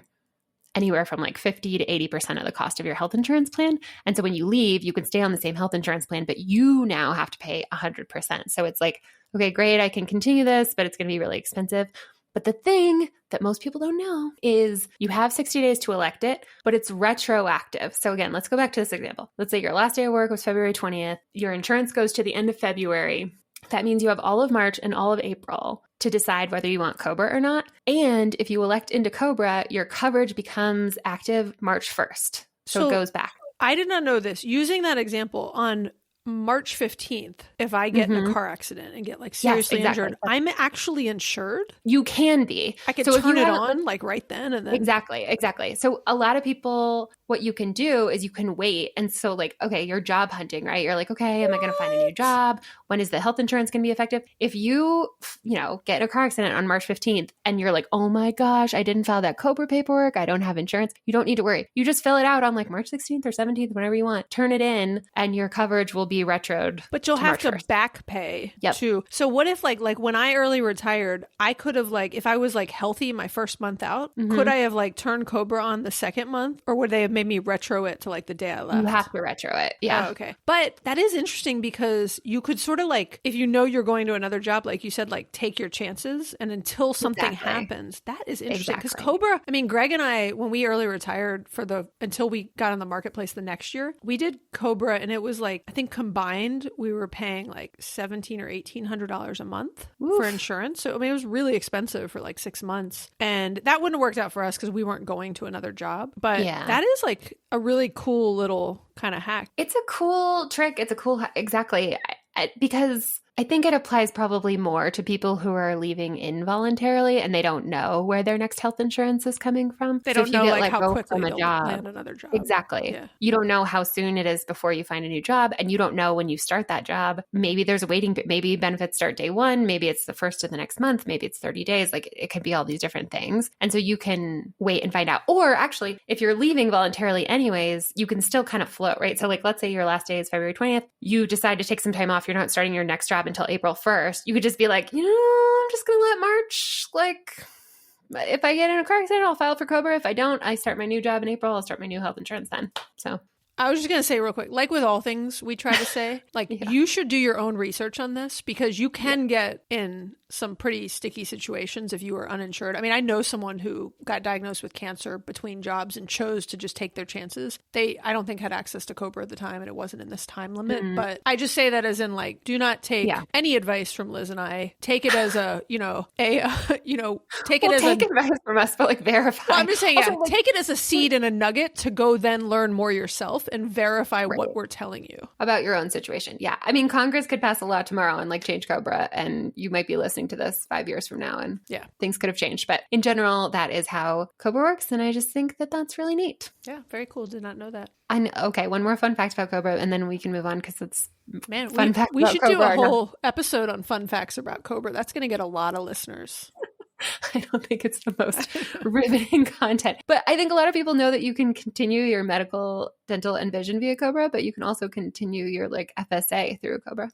S3: anywhere from like 50 to 80% of the cost of your health insurance plan. And so when you leave, you can stay on the same health insurance plan, but you now have to pay 100%. So it's like, okay, great, I can continue this, but it's going to be really expensive. But the thing that most people don't know is you have 60 days to elect it, but it's retroactive. So again, let's go back to this example. Let's say your last day of work was February 20th. Your insurance goes to the end of February. That means you have all of March and all of April to decide whether you want COBRA or not. And if you elect into COBRA, your coverage becomes active March 1st. So it goes back.
S1: I did not know this. Using that example on March 15th, if I get in a car accident and get like seriously
S3: exactly.
S1: injured, I'm actually insured.
S3: You can be.
S1: I could
S3: So if
S1: turn
S3: you
S1: it
S3: have-
S1: on like right then and then.
S3: Exactly. So a lot of people, what you can do is you can wait. And so like, okay, you're job hunting, right? You're like, okay, am I going to find a new job? When is the health insurance going to be effective? If you get in a car accident on March 15th and you're like, oh my gosh, I didn't file that COBRA paperwork. I don't have insurance. You don't need to worry. You just fill it out on like March 16th or 17th, whenever you want. Turn it in and your coverage will be retroed.
S1: But you'll
S3: to
S1: have
S3: March
S1: to
S3: 1st.
S1: back pay
S3: Yep.
S1: too. So what if like when I early retired, I could have like, if I was like healthy my first month out,
S3: Mhm.
S1: could I have like turned COBRA on the second month, or would they have made me retro it to like the day I left.
S3: You have to retro it. Yeah.
S1: Oh, okay. But that is interesting because you could sort of like, if you know you're going to another job, like you said, like take your chances. And until something happens, that is interesting. Because Cobra, I mean, Greg and I, when we early retired until we got on the marketplace the next year, we did Cobra and it was like, I think combined, we were paying like $1,700 or $1,800 a month for insurance. So, I mean, it was really expensive for like 6 months. And that wouldn't have worked out for us because we weren't going to another job. But that is like a really cool little kind of hack.
S3: It's a cool trick. It's a cool, exactly. Because I think it applies probably more to people who are leaving involuntarily and they don't know where their next health insurance is coming from.
S1: They don't know like how quickly they'll land another job.
S3: Exactly. Yeah. You don't know how soon it is before you find a new job, and you don't know when you start that job. Maybe there's a waiting, maybe benefits start day one, maybe it's the first of the next month, maybe it's 30 days. Like it could be all these different things. And so you can wait and find out. Or actually, if you're leaving voluntarily anyways, you can still kind of float, right? So like, let's say your last day is February 20th. You decide to take some time off. You're not starting your next job until April 1st. You could just be like, I'm just going to let March, like, if I get in a car accident, I'll file for Cobra. If I don't, I start my new job in April. I'll start my new health insurance then. So
S1: I was just going to say real quick, like with all things we try to say, like you should do your own research on this because you can get in some pretty sticky situations if you are uninsured. I mean, I know someone who got diagnosed with cancer between jobs and chose to just take their chances. I don't think had access to Cobra at the time and it wasn't in this time limit, but I just say that as in like, do not take any advice from Liz and I. Take it as take
S3: advice from us, but like verify.
S1: Well, I'm just saying, also, take it as a seed and a nugget to go then learn more yourself and verify what we're telling you
S3: about your own situation. Yeah. I mean, Congress could pass a law tomorrow and like change Cobra, and you might be listening to this 5 years from now and things could have changed. But in general, that is how Cobra works. And I just think that that's really neat.
S1: Yeah. Very cool. Did not know that.
S3: I know. Okay. One more fun fact about Cobra and then we can move on because it's fun fact.
S1: We should do a whole episode on fun facts about Cobra. That's going to get a lot of listeners.
S3: I don't think it's the most riveting content. But I think a lot of people know that you can continue your medical, dental, and vision via Cobra, but you can also continue your like FSA through Cobra.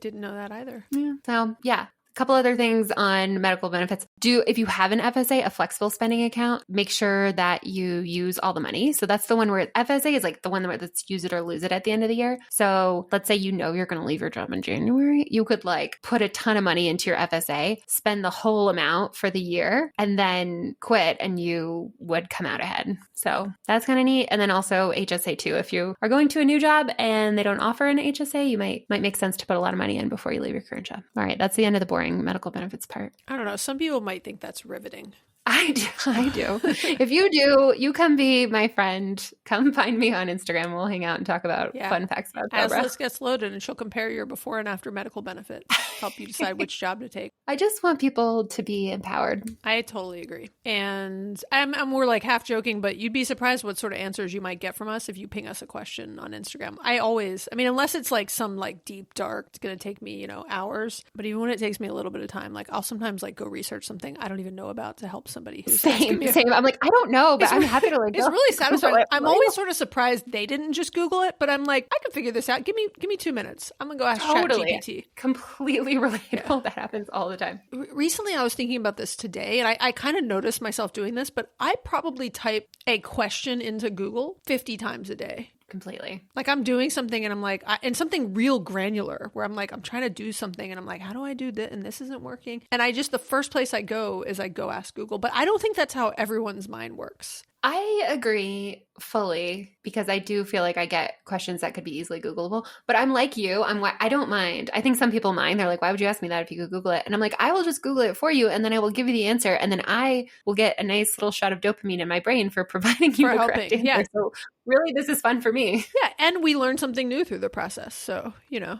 S1: Didn't know that either.
S3: Yeah. So yeah. Couple other things on medical benefits. If you have an FSA, a flexible spending account, make sure that you use all the money. So that's the one where FSA is like the one that's use it or lose it at the end of the year. So let's say you're going to leave your job in January. You could like put a ton of money into your FSA, spend the whole amount for the year, and then quit and you would come out ahead. So that's kind of neat. And then also HSA too. If you are going to a new job and they don't offer an HSA, you might make sense to put a lot of money in before you leave your current job. All right. That's the end of the boring medical benefits part.
S1: I don't know. Some people might think that's riveting.
S3: I do. If you do, you come be my friend. Come find me on Instagram. We'll hang out and talk about fun facts about Cobra.
S1: As Liz gets loaded and she'll compare your before and after medical benefits, help you decide which job to take.
S3: I just want people to be empowered.
S1: I totally agree. And I'm more like half joking, but you'd be surprised what sort of answers you might get from us if you ping us a question on Instagram. Unless it's like some like deep dark, it's going to take me, hours. But even when it takes me a little bit of time, like I'll sometimes like go research something I don't even know about to help somebody who's
S3: same. I'm like, I don't know, but I'm happy to like.
S1: It's really satisfying. I'm always sort of surprised they didn't just Google it, but I'm like, I can figure this out. Give me 2 minutes. I'm gonna go ask ChatGPT.
S3: Completely relatable. Yeah. That happens all the time.
S1: Recently, I was thinking about this today, and I kind of noticed myself doing this, but I probably type a question into Google 50 times a day.
S3: Completely.
S1: Like I'm doing something and I'm like, and something real granular where I'm like, I'm trying to do something and I'm like, how do I do this? And this isn't working. And the first place I go is I go ask Google, but I don't think that's how everyone's mind works.
S3: I agree fully because I do feel like I get questions that could be easily Googleable, but I'm like you. I don't mind. I think some people mind. They're like, why would you ask me that if you could Google it? And I'm like, I will just Google it for you. And then I will give you the answer. And then I will get a nice little shot of dopamine in my brain for providing you the correct answer.
S1: Yeah.
S3: So really, this is fun for me.
S1: Yeah. And we learn something new through the process. So,
S3: yeah,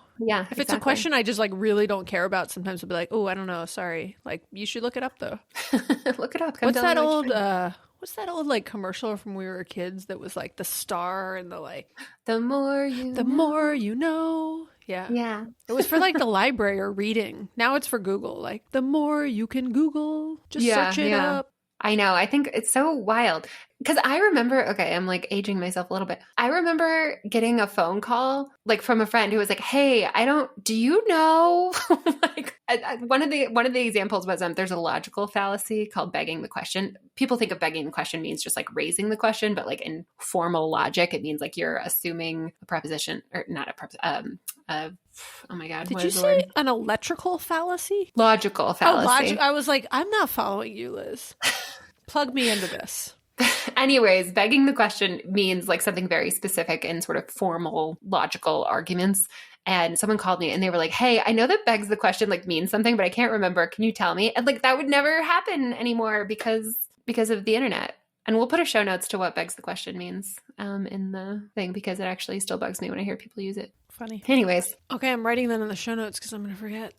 S1: if it's a question I just like really don't care about, sometimes I'll be like, oh, I don't know. Sorry. Like you should look it up though.
S3: Look it up.
S1: What's that old like commercial from when we were kids that was like the star and the like
S3: the more you
S1: know. Yeah.
S3: Yeah.
S1: It was for like the library or reading. Now it's for Google. Like the more you can Google, just search it up.
S3: I know. I think it's so wild. Because I remember, okay, I'm like aging myself a little bit. I remember getting a phone call like from a friend who was like, hey, do you know? Like, One of the examples was there's a logical fallacy called begging the question. People think of begging the question means just like raising the question, but like in formal logic, it means like you're assuming a preposition or not a preposition. Oh my God.
S1: Did you say an electrical fallacy?
S3: Logical fallacy.
S1: I was like, I'm not following you, Liz. Plug me into this.
S3: Anyways, begging the question means like something very specific in sort of formal logical arguments. And someone called me and they were like, hey, I know that begs the question like means something, but I can't remember. Can you tell me? And like that would never happen anymore because of the internet. And we'll put a show notes to what begs the question means in the thing because it actually still bugs me when I hear people use it.
S1: Funny.
S3: Anyways.
S1: Okay, I'm writing that in the show notes because I'm going to forget.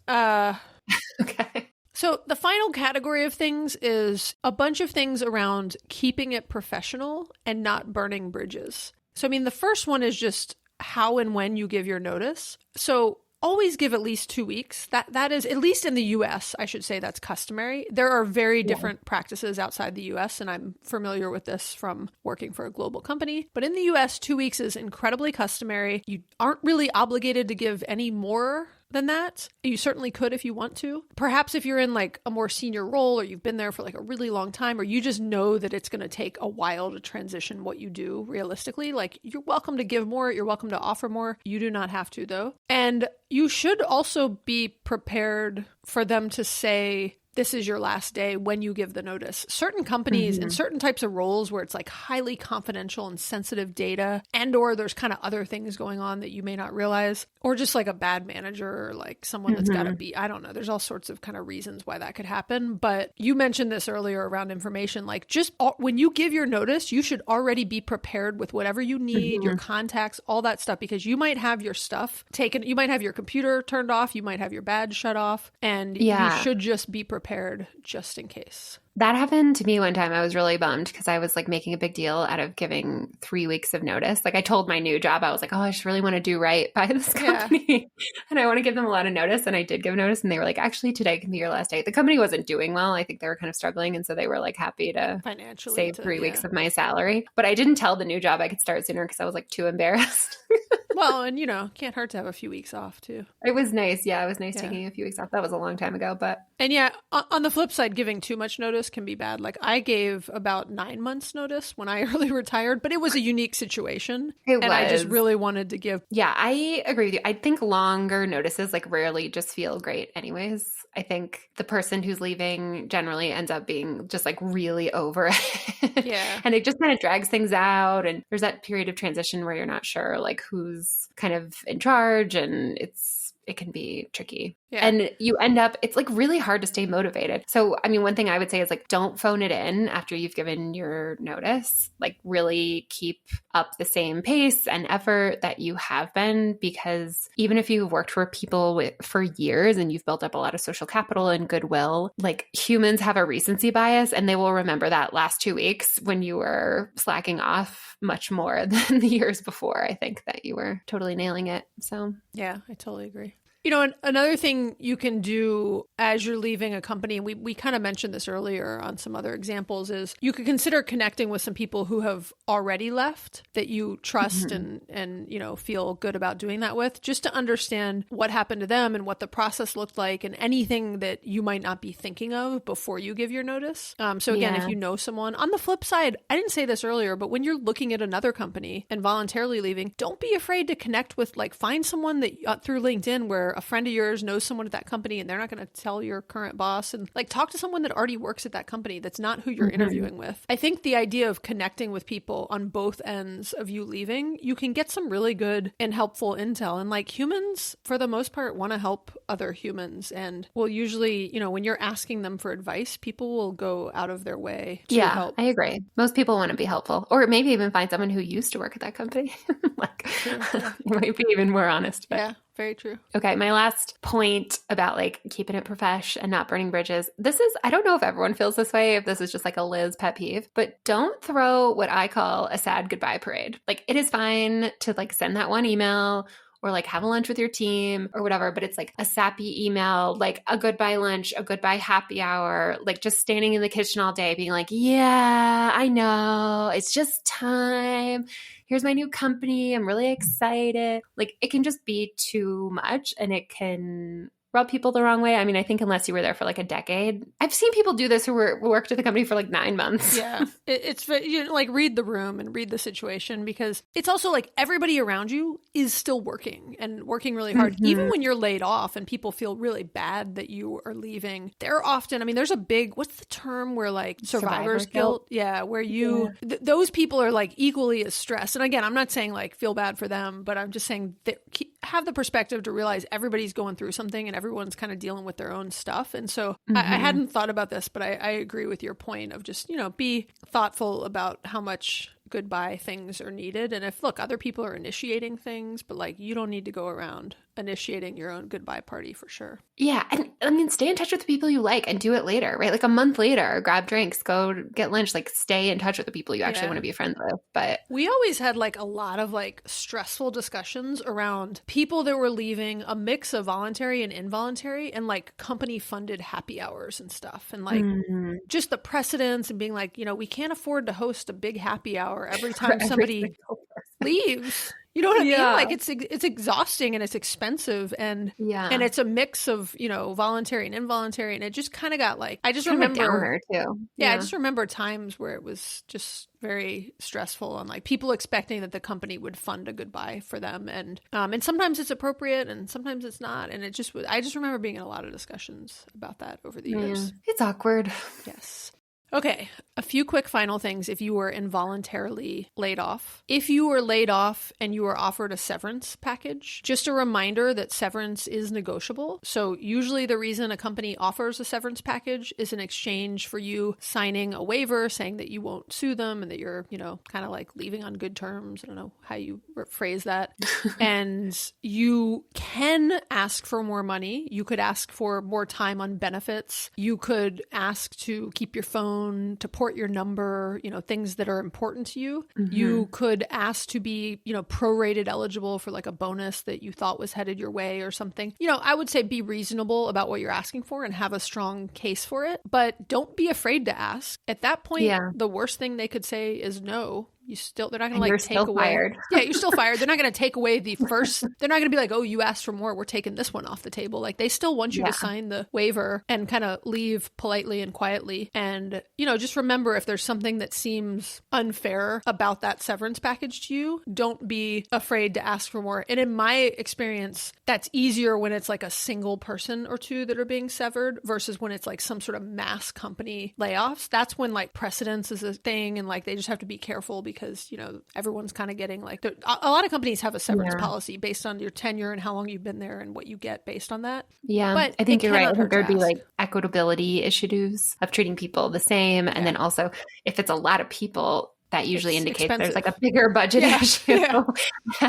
S3: Okay.
S1: So the final category of things is a bunch of things around keeping it professional and not burning bridges. So, I mean, the first one is just how and when you give your notice. So always give at least 2 weeks. That is, at least in the US, I should say that's customary. There are very different practices outside the US, and I'm familiar with this from working for a global company. But in the US, 2 weeks is incredibly customary. You aren't really obligated to give any more than that. You certainly could if you want to. Perhaps if you're in like a more senior role or you've been there for like a really long time or you just know that it's going to take a while to transition what you do realistically, like you're welcome to give more, you're welcome to offer more. You do not have to though. And you should also be prepared for them to say, this is your last day when you give the notice. Certain companies and certain types of roles where it's like highly confidential and sensitive data and or there's kind of other things going on that you may not realize or just like a bad manager or like someone that's got to be, I don't know, there's all sorts of kind of reasons why that could happen. But you mentioned this earlier around information, like just when you give your notice, you should already be prepared with whatever you need, your contacts, all that stuff, because you might have your stuff taken, you might have your computer turned off, you might have your badge shut off, and you should just be prepared just in case.
S3: That happened to me one time. I was really bummed because I was like making a big deal out of giving 3 weeks of notice. Like I told my new job, I was like, oh, I just really want to do right by this company. And I want to give them a lot of notice. And I did give notice. And they were like, actually, today can be your last day. The company wasn't doing well. I think they were kind of struggling. And so they were like happy to
S1: financially
S3: save 3 weeks of my salary. But I didn't tell the new job I could start sooner because I was like too embarrassed.
S1: Well, and you know, can't hurt to have a few weeks off too.
S3: It was nice. Yeah, it was nice taking a few weeks off. That was a long time ago. But
S1: and yeah, on the flip side, giving too much notice can be bad. Like I gave about 9 months notice when I early retired, but it was a unique situation. I just really wanted to give.
S3: Yeah, I agree with you. I think longer notices like rarely just feel great anyways. I think the person who's leaving generally ends up being just like really over it.
S1: Yeah.
S3: And it just kind of drags things out. And there's that period of transition where you're not sure like who's kind of in charge and it can be tricky. Yeah. And you end up, it's like really hard to stay motivated. So, I mean, one thing I would say is like, don't phone it in after you've given your notice. Like really keep up the same pace and effort that you have been, because even if you've worked for people for years and you've built up a lot of social capital and goodwill, like humans have a recency bias and they will remember that last 2 weeks when you were slacking off much more than the years before. I think that you were totally nailing it. So
S1: yeah, I totally agree. You know, another thing you can do as you're leaving a company, and we kind of mentioned this earlier on some other examples, is you could consider connecting with some people who have already left that you trust and you know, feel good about doing that with, just to understand what happened to them and what the process looked like and anything that you might not be thinking of before you give your notice. So again, if you know someone, on the flip side, I didn't say this earlier, but when you're looking at another company and voluntarily leaving, don't be afraid to connect with, like, find someone that through LinkedIn where a friend of yours knows someone at that company and they're not going to tell your current boss, and like talk to someone that already works at that company that's not who you're interviewing with. I think the idea of connecting with people on both ends of you leaving, you can get some really good and helpful intel. And like humans, for the most part, want to help other humans and will usually, you know, when you're asking them for advice, people will go out of their way to help.
S3: I agree. Most people want to be helpful, or maybe even find someone who used to work at that company. Like, you might be even more honest. But.
S1: Yeah. Very true.
S3: Okay. My last point about like keeping it profesh and not burning bridges. This is, I don't know if everyone feels this way, if this is just like a Liz pet peeve, but don't throw what I call a sad goodbye parade. Like it is fine to like send that one email or like have a lunch with your team or whatever, but it's like a sappy email, like a goodbye lunch, a goodbye happy hour, like just standing in the kitchen all day being like, yeah, I know, it's just time. Here's my new company. I'm really excited. Like it can just be too much and it can rub people the wrong way. I mean, I think unless you were there for like a decade, I've seen people do this who worked at the company for like 9 months.
S1: Yeah. It's like read the room and read the situation, because it's also like everybody around you is still working and working really hard. Even when you're laid off and people feel really bad that you are leaving, they're often, I mean, there's a big, what's the term where like survivor's guilt? Yeah. Where you, those people are like equally as stressed. And again, I'm not saying like feel bad for them, but I'm just saying that have the perspective to realize everybody's going through something and everyone's kind of dealing with their own stuff. And so I hadn't thought about this, but I agree with your point of just, be thoughtful about how much goodbye things are needed. And if, look, other people are initiating things, but like you don't need to go around initiating your own goodbye party for sure.
S3: Yeah. And I mean, stay in touch with the people you like and do it later, right? Like a month later, grab drinks, go get lunch, like stay in touch with the people you actually want to be friends with. But
S1: we always had like a lot of like stressful discussions around people that were leaving, a mix of voluntary and involuntary, and like company funded happy hours and stuff. And like just the precedents and being like, we can't afford to host a big happy hour every time somebody leaves. You know what I mean? Like it's exhausting and it's expensive and it's a mix of, voluntary and involuntary. And it just kind of got like, I just remember
S3: too.
S1: Yeah, I just remember times where it was just very stressful and like people expecting that the company would fund a goodbye for them. And sometimes it's appropriate and sometimes it's not. And I just remember being in a lot of discussions about that over the years.
S3: It's awkward.
S1: Yes. Okay, a few quick final things if you were involuntarily laid off. If you were laid off and you were offered a severance package, just a reminder that severance is negotiable. So usually the reason a company offers a severance package is in exchange for you signing a waiver saying that you won't sue them and that you're, kind of like leaving on good terms. I don't know how you phrase that. And you can ask for more money. You could ask for more time on benefits. You could ask to keep your phone, to port your number, things that are important to you. You could ask to be, prorated eligible for like a bonus that you thought was headed your way or something. I would say be reasonable about what you're asking for and have a strong case for it, but don't be afraid to ask. At that point, the worst thing they could say is no. They're not going to like take away.
S3: Fired.
S1: Yeah, you're still fired. They're not going to take away the first. They're not going to be like, oh, you asked for more. We're taking this one off the table. Like they still want you to sign the waiver and kind of leave politely and quietly. And, just remember if there's something that seems unfair about that severance package to you, don't be afraid to ask for more. And in my experience, that's easier when it's like a single person or two that are being severed versus when it's like some sort of mass company layoffs. That's when like precedence is a thing and like they just have to be careful because, everyone's kind of getting like, a lot of companies have a severance policy based on your tenure and how long you've been there and what you get based on that.
S3: Yeah.
S1: But
S3: I think you're right. I think there'd be like equitability issues of treating people the same. And then also if it's a lot of people, that usually indicates there's like a bigger budget issue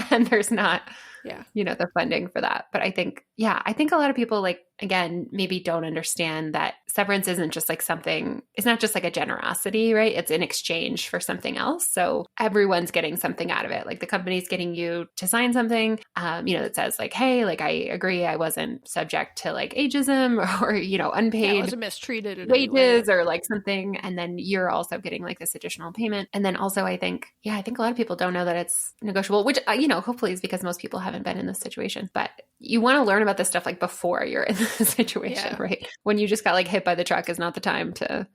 S3: and there's not, the funding for that. But I think a lot of people like, again, maybe don't understand that severance isn't just like something, it's not just like a generosity, right? It's in exchange for something else. So everyone's getting something out of it. Like the company's getting you to sign something, that says like, hey, like I agree I wasn't subject to like ageism or, unpaid
S1: I wasn't mistreated in
S3: wages or like something. And then you're also getting like this additional payment. And then also I think a lot of people don't know that it's negotiable, which, hopefully is because most people haven't been in this situation. But you want to learn about this stuff like before you're in the situation, right? When you just got like hit by the truck is not the time to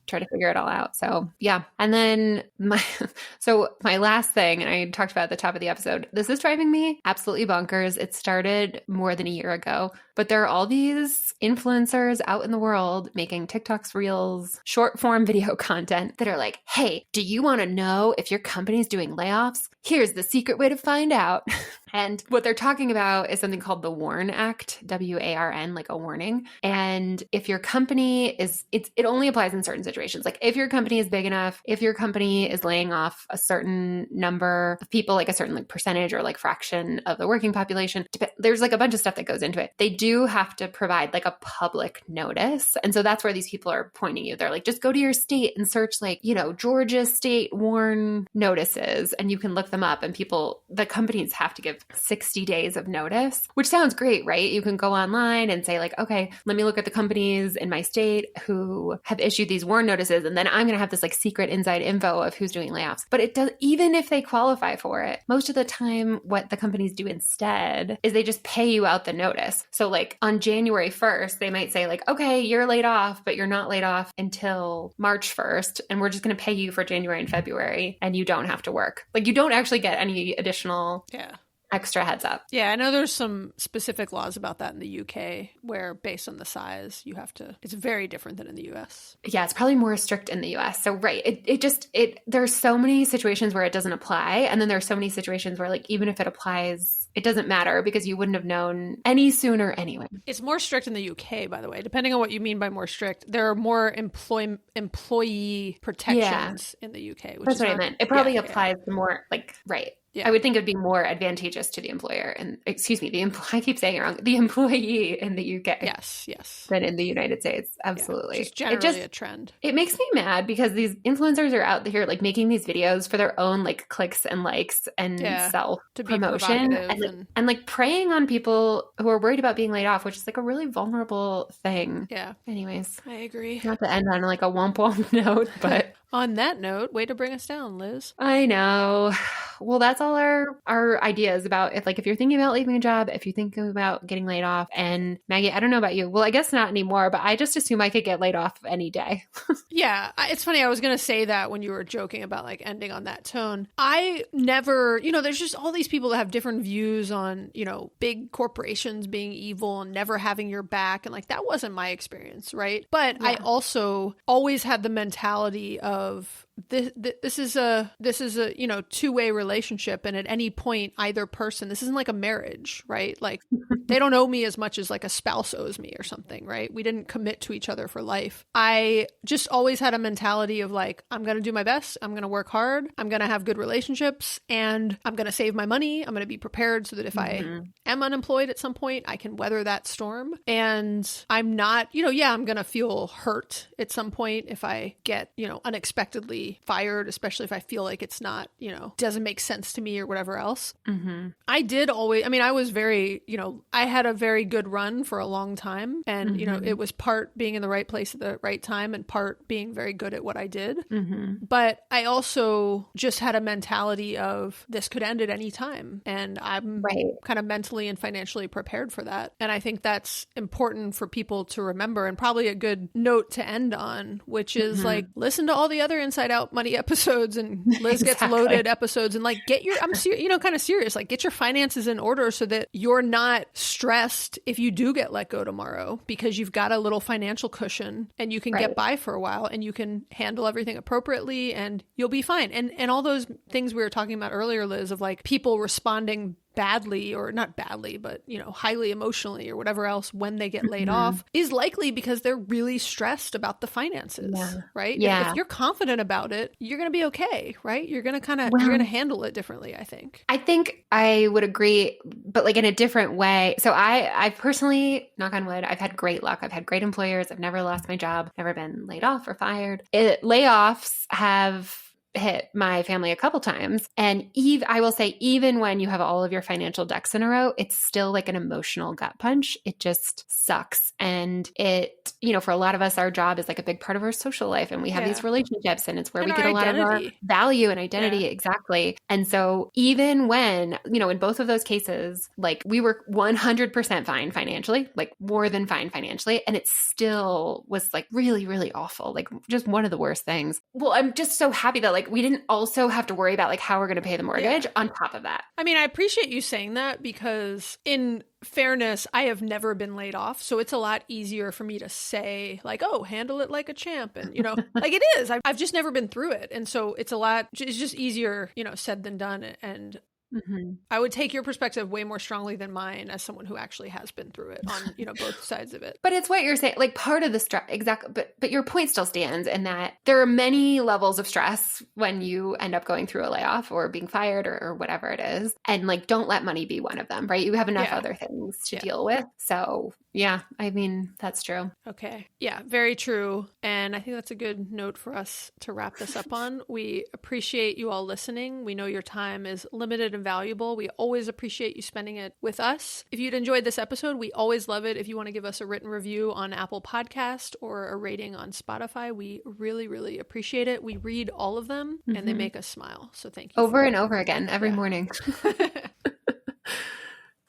S3: try to figure it all out. So and then my last thing, and I talked about at the top of the episode, this is driving me absolutely bonkers. It started more than a year ago, but there are all these influencers out in the world making TikToks, Reels, short form video content that are like, hey, do you want to know if your company's doing layoffs? Here's the secret way to find out. And what they're talking about is something called the WARN Act, WARN, like a warning. And if your company it only applies in certain situations. Like if your company is big enough, if your company is laying off a certain number of people, like a certain like percentage or like fraction of the working population, there's like a bunch of stuff that goes into it. They do have to provide like a public notice. And so that's where these people are pointing you. They're like, just go to your state and search like, Georgia state WARN notices and you can look them up and the companies have to give like 60 days of notice, which sounds great, right? You can go online and say like, okay, let me look at the companies in my state who have issued these WARN notices. And then I'm going to have this like secret inside info of who's doing layoffs. But it does, even if they qualify for it, most of the time, what the companies do instead is they just pay you out the notice. So like on January 1st, they might say like, okay, you're laid off, but you're not laid off until March 1st. And we're just going to pay you for January and February and you don't have to work. Like you don't actually get any additional extra heads up.
S1: Yeah, I know there's some specific laws about that in the UK where based on the size, you have to, it's very different than in the US.
S3: Yeah, it's probably more strict in the US. So right, there's so many situations where it doesn't apply. And then there's so many situations where like, even if it applies, it doesn't matter because you wouldn't have known any sooner anyway.
S1: It's more strict in the UK, by the way, depending on what you mean by more strict. There are more employee protections in the UK. Which
S3: That's
S1: is
S3: what I meant. It probably applies to more like, right.
S1: Yeah.
S3: I would think it would be more advantageous to the employer and excuse me, I keep saying it wrong, the employee in the UK.
S1: Yes.
S3: Than in the United States. Absolutely.
S1: Yeah, it's generally a trend.
S3: It makes me mad because these influencers are out here like making these videos for their own like clicks and likes and self promotion and like preying on people who are worried about being laid off, which is like a really vulnerable thing.
S1: Yeah.
S3: Anyways,
S1: I agree.
S3: Not to end on like a womp womp note, but
S1: on that note, way to bring us down, Liz.
S3: I know. Well, that's all our ideas about if you're thinking about leaving a job, if you're thinking about getting laid off. And Maggie, I don't know about you. Well, I guess not anymore, but I just assume I could get laid off any day.
S1: Yeah. It's funny. I was going to say that when you were joking about like ending on that tone. I never, there's just all these people that have different views on, big corporations being evil and never having your back. And like, that wasn't my experience. Right. But I also always had the mentality of, this is a two-way relationship, and at any point either person, this isn't like a marriage, right? Like they don't owe me as much as like a spouse owes me or something, right? We didn't commit to each other for life. I just always had a mentality of like, I'm going to do my best, I'm going to work hard, I'm going to have good relationships, and I'm going to save my money. I'm going to be prepared so that if I am unemployed at some point, I can weather that storm. And I'm not, I'm going to feel hurt at some point if I get, unexpectedly fired, especially if I feel like it's not, doesn't make sense to me or whatever else. I did always, I was very, I had a very good run for a long time. And, it was part being in the right place at the right time and part being very good at what I did. But I also just had a mentality of this could end at any time. And I'm kind of mentally and financially prepared for that. And I think that's important for people to remember, and probably a good note to end on, which is like, listen to all the other Inside Out Money episodes and Liz Gets Loaded episodes, and like get your, kind of serious, like get your finances in order so that you're not stressed if you do get let go tomorrow, because you've got a little financial cushion and you can get by for a while and you can handle everything appropriately and you'll be fine. And all those things we were talking about earlier, Liz, of like people responding badly, or not badly, but, highly emotionally or whatever else when they get laid off, is likely because they're really stressed about the finances, right? If you're confident about it, you're going to be okay, right? You're going to you're going to handle it differently, I think.
S3: I think I would agree, but like in a different way. So I personally, knock on wood, I've had great luck. I've had great employers. I've never lost my job, never been laid off or fired. Layoffs have hit my family a couple times. And I will say, even when you have all of your financial ducks in a row, it's still like an emotional gut punch. It just sucks. And it, for a lot of us, our job is like a big part of our social life. And we have these relationships, and it's where we get a lot of our value and identity. Exactly. And so even when, in both of those cases, like we were 100% fine financially, like more than fine financially. And it still was like really, really awful. Like just one of the worst things. Well, I'm just so happy that like we didn't also have to worry about like how we're going to pay the mortgage on top of that.
S1: I appreciate you saying that, because in fairness, I have never been laid off. So it's a lot easier for me to say like, oh, handle it like a champ. And, like it is. I've just never been through it. And so it's just easier, said than done. And I would take your perspective way more strongly than mine as someone who actually has been through it on, both sides of it.
S3: But it's what you're saying, like part of the stress, exactly. But your point still stands in that there are many levels of stress when you end up going through a layoff or being fired or whatever it is. And like, don't let money be one of them, right? You have enough other things to deal with. So yeah, that's true.
S1: Okay. Yeah, very true. And I think that's a good note for us to wrap this up on. We appreciate you all listening. We know your time is limited and valuable. We always appreciate you spending it with us. If you'd enjoyed this episode, we always love it. If you want to give us a written review on Apple Podcast or a rating on Spotify, we really, really appreciate it. We read all of them and they make us smile. So thank you.
S3: Over and over again every morning.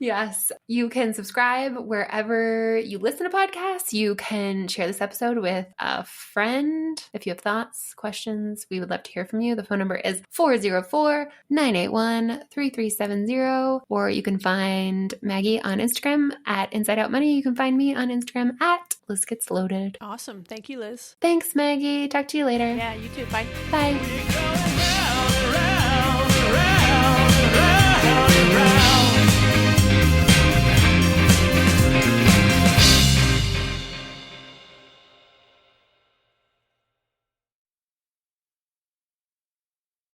S3: Yes. You can subscribe wherever you listen to podcasts. You can share this episode with a friend. If you have thoughts, questions, we would love to hear from you. The phone number is 404-981-3370. Or you can find Maggie on Instagram at Inside Out Money. You can find me on Instagram at Liz Gets Loaded.
S1: Awesome. Thank you, Liz.
S3: Thanks, Maggie. Talk to you later.
S1: Yeah, you too. Bye.
S3: Bye.
S2: We're going round and round and round.